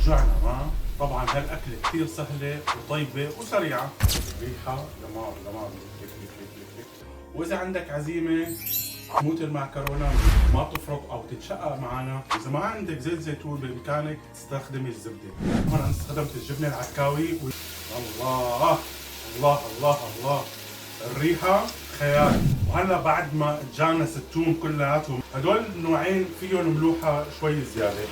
رجعنا ما طبعا هالاكله كثير سهله وطيبه وسريعه. ريحه دمار دمار. واذا عندك عزيمه تموت المعكرونه ما تفرط او تتشقق معنا، اذا ما عندك زيت زيتون بامكانك تستخدمي الزبده. هون انا استخدمت الجبنه العكاوي الله الله الله الله، الريحه خيال. وهلا بعد ما تجانس التوم كلياتهم، هدول النوعين فيهم ملوحه شوي زياده.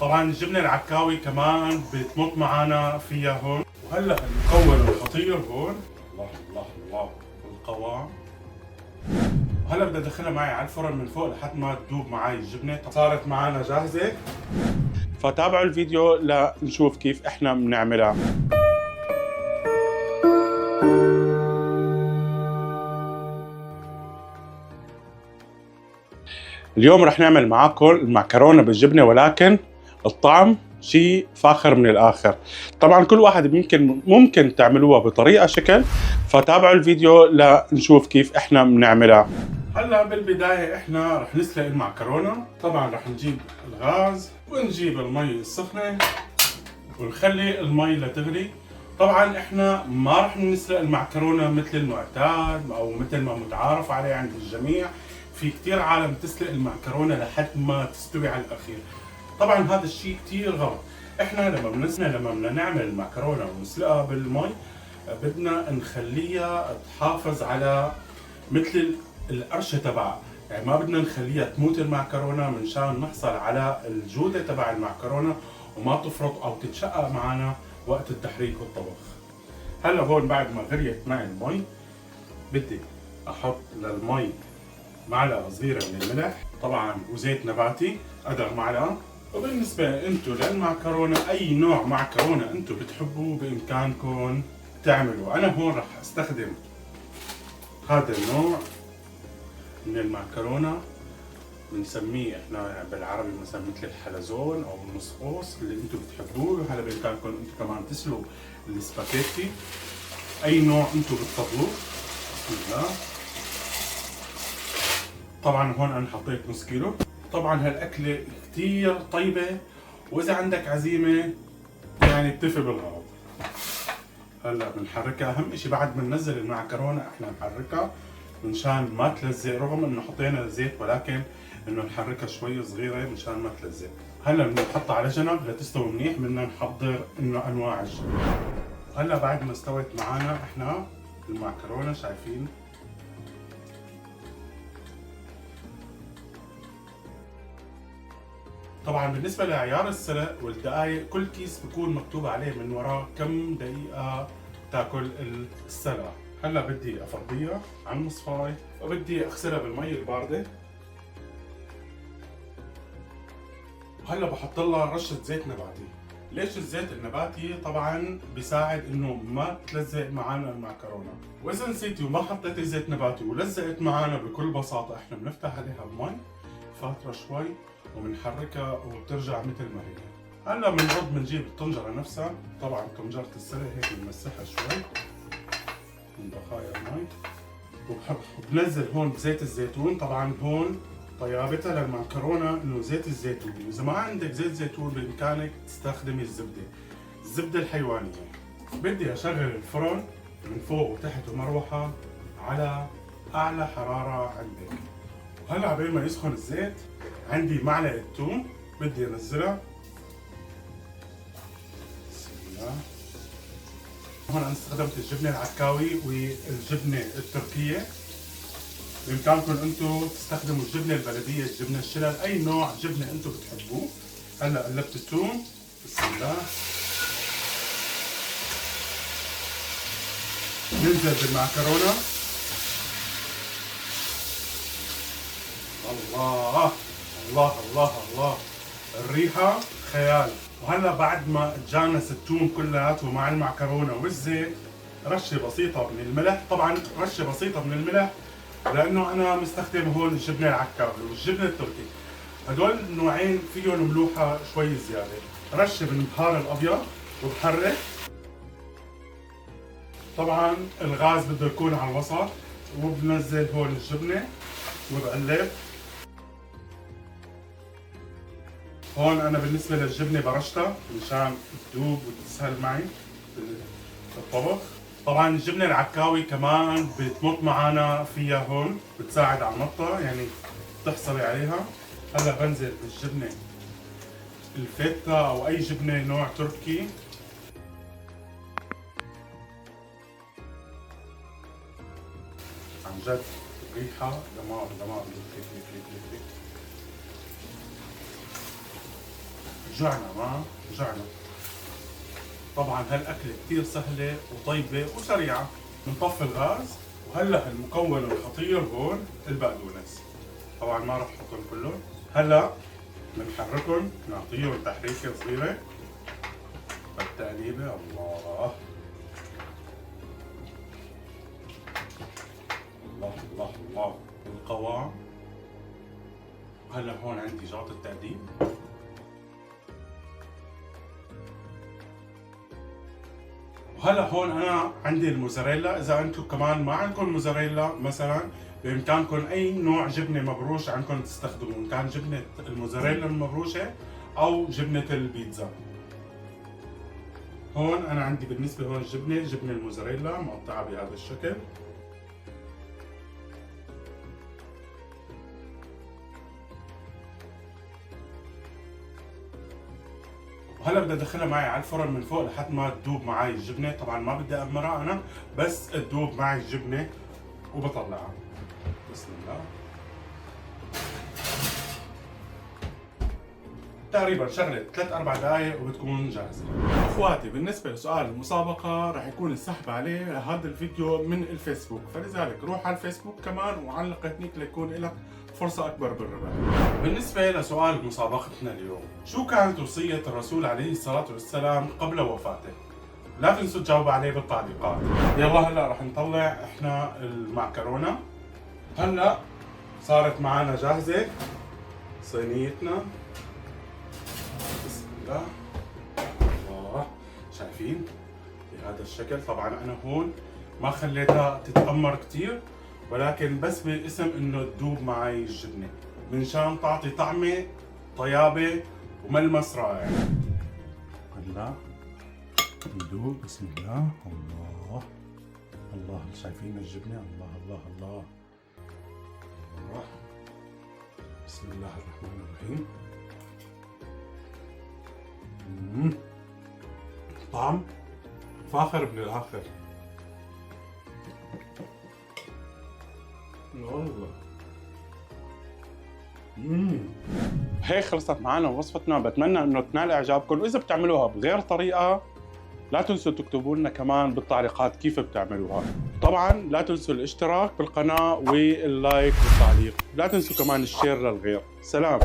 طبعا الجبنه العكاوي كمان بتمط معنا فيها هون. وهلا المكون الخطير هون، الله الله الله، القوام. وهلا بدي ادخلها معي على الفرن من فوق لحد ما تذوب معي الجبنه. صارت معنا جاهزه، فتابعوا الفيديو لنشوف كيف احنا بنعملها. اليوم رح نعمل معاكم المعكرونه بالجبنه، ولكن الطعم شيء فاخر من الاخر. طبعا كل واحد ممكن تعملوها بطريقه شكل، فتابعوا الفيديو لنشوف كيف احنا بنعملها. هلا بالبدايه احنا رح نسلق المعكرونه. طبعا رح نجيب الغاز ونجيب المي السخنه ونخلي المي لتغلي. طبعا احنا ما رح نسلق المعكرونه مثل المعتاد او مثل ما متعارف عليه عند الجميع. في كثير عالم تسلق المعكرونه لحد ما تستوي على الاخير. طبعا هذا الشيء كثير غلط. احنا لما بدنا نعمل المعكرونه ونسلقها بالمي، بدنا نخليها تحافظ على مثل القرشه تبعها، يعني ما بدنا نخليها تموت المعكرونه منشان نحصل على الجوده تبع المعكرونه وما تفرط او تتشقق معنا وقت التحريك والطبخ. هلا هون بعد ما غليت معي المي، بدي احط للمي معلقه صغيره من الملح طبعا وزيت نباتي قدر معلقه. وبالنسبه انتم للمعكرونه، اي نوع معكرونه انتم بتحبوه بامكانكم تعملوا. انا هون رح استخدم هذا النوع من المعكرونه، بنسميه احنا بالعربي مثلا مثل الحلزون او النصقوص اللي انتم بتحبوه. هلا بامكانكم انتم كمان تسلوا السباكيتي، اي نوع انتم بتفضلوه. بسم الله. طبعا هون انا حطيت نص كيلو. طبعا هالاكله كثير طيبه، واذا عندك عزيمه يعني بتفي بالغرض. هلا بنحركها. اهم شيء بعد ما ننزل المعكرونه احنا نحركها منشان ما تلزق، رغم انه حطينا زيت ولكن انه نحركها شوي صغيره منشان ما تلزق. هلا بنحطها على جنب لتستوي منيح. بدنا نحضر انه انواع الجبن. هلا بعد ما استوت معنا احنا المعكرونه، شايفين طبعا بالنسبه لعيار السلق والدقائق، كل كيس بكون مكتوب عليه من وراه كم دقيقه تاكل السلقه. هلا بدي افضيها على المصفاي وبدي اغسلها بالمي البارده. وهلا بحط لها رشه زيت نباتي. ليش الزيت النباتي؟ طبعا بيساعد انه ما تلزق معنا المعكرونه. واذا نسيتي وما حطيتي زيت نباتي ولزقت معنا، بكل بساطه احنا بنفتح عليها المي فتره شوي وبنحركها وبترجع مثل ما هي. هلا بنرد بنجيب الطنجره نفسها، طبعا طنجره السلق هيك بنمسحها شوي من بقايا المي، وبنزل هون بزيت الزيتون. طبعا هون طيابتها للمعكرونه انه زيت الزيتون. اذا ما عندك زيت زيتون بامكانك تستخدمي الزبده الحيوانيه. بدي اشغل الفرن من فوق وتحت ومروحه على اعلى حراره عندك. وهلا عبين ما يسخن الزيت، عندي معلقه ثوم بدي انزلها. بسم الله. هون انا استخدمت الجبنه العكاوي والجبنه التركيه. بامكانكم انتم تستخدموا الجبنه البلديه، الجبنه الشلل، اي نوع جبنه انتم بتحبوه. هلا قلبت الثوم. بسم الله. ننزل بالمعكرونه. الله الله الله الله، الريحه خيال. وهلا بعد ما تجانس الثوم كلياته مع المعكرونه والزيت، رشه بسيطه من الملح. طبعا رشه بسيطه من الملح لانه انا مستخدم هون الجبنه العكاوي والجبنه التركي، هدول النوعين فيهم ملوحه شوي زياده. رشه من البهار الابيض وبحرك. طبعا الغاز بده يكون على الوسط، وبنزل هون الجبنه وبقلب. هون انا بالنسبه للجبنه برشتها مشان تذوب وتسهل معي بالطبخ. طبعا الجبنه العكاوي كمان بتمط معنا فيها هون، بتساعد على المطه، يعني بتحصلي عليها. هلا بنزل بالجبنه الفيتا او اي جبنه نوع تركي. عن جد ريحه دمار دمار. جعنا ما جعنا. طبعا هالاكله كثير سهله وطيبه وسريعه. بنطفي الغاز، وهلا المكون الخطير هون البقدونس. طبعا ما راح احطهم كلهم. هلا بنحركهم، نعطيهم تحريكه صغيره بالتقليبه. الله الله الله الله القوام. هلا هون عندي جاط التقديم. وهلا هون انا عندي الموزاريلا. اذا انتم كمان ما عندكم موزاريلا مثلا، بامكانكم اي نوع جبنه مبروش عندكم تستخدموا، ان كان جبنه الموزاريلا المبروشه او جبنه البيتزا. هون انا عندي بالنسبه هون جبنه الموزاريلا مقطعه بهذا الشكل. وهلا بدي ادخلها معي على الفرن من فوق لحد ما تذوب معي الجبنه. طبعا ما بدي امرها انا، بس تذوب معي الجبنه وبطلعها. بسم الله. تقريبا شغله 3-4 دقائق وبتكون جاهزه. اخواتي بالنسبه لسؤال المسابقه راح يكون السحب عليه هذا الفيديو من الفيسبوك، فلذلك روح على الفيسبوك كمان وعلق هنيك ليكون لك فرصه اكبر بالربح. بالنسبه لسؤال مسابقتنا اليوم، شو كانت وصيه الرسول عليه الصلاه والسلام قبل وفاته؟ لا تنسوا تجاوبوا عليه بالتعليقات. يلا هلا راح نطلع احنا المعكرونه. هلا صارت معنا جاهزه صينيتنا. بسم الله. الله، شايفين بهذا الشكل. طبعا انا هون ما خليتها تتأمر كتير، ولكن بس بالاسم انه تذوب معي الجبنه منشان تعطي طعمه طيابه وملمس رائع. هلا ندوب. بسم الله. الله الله، شايفين الجبنه؟ الله الله الله الله. بسم الله الرحمن الرحيم. طعم فاخر من الاخر والله. هيك خلصت معنا وصفتنا. بتمنى انه تنال اعجابكم، واذا بتعملوها بغير طريقه لا تنسوا تكتبوا لنا كمان بالتعليقات كيف بتعملوها. طبعا لا تنسوا الاشتراك بالقناه واللايك والتعليق. لا تنسوا كمان الشير للغير. سلام.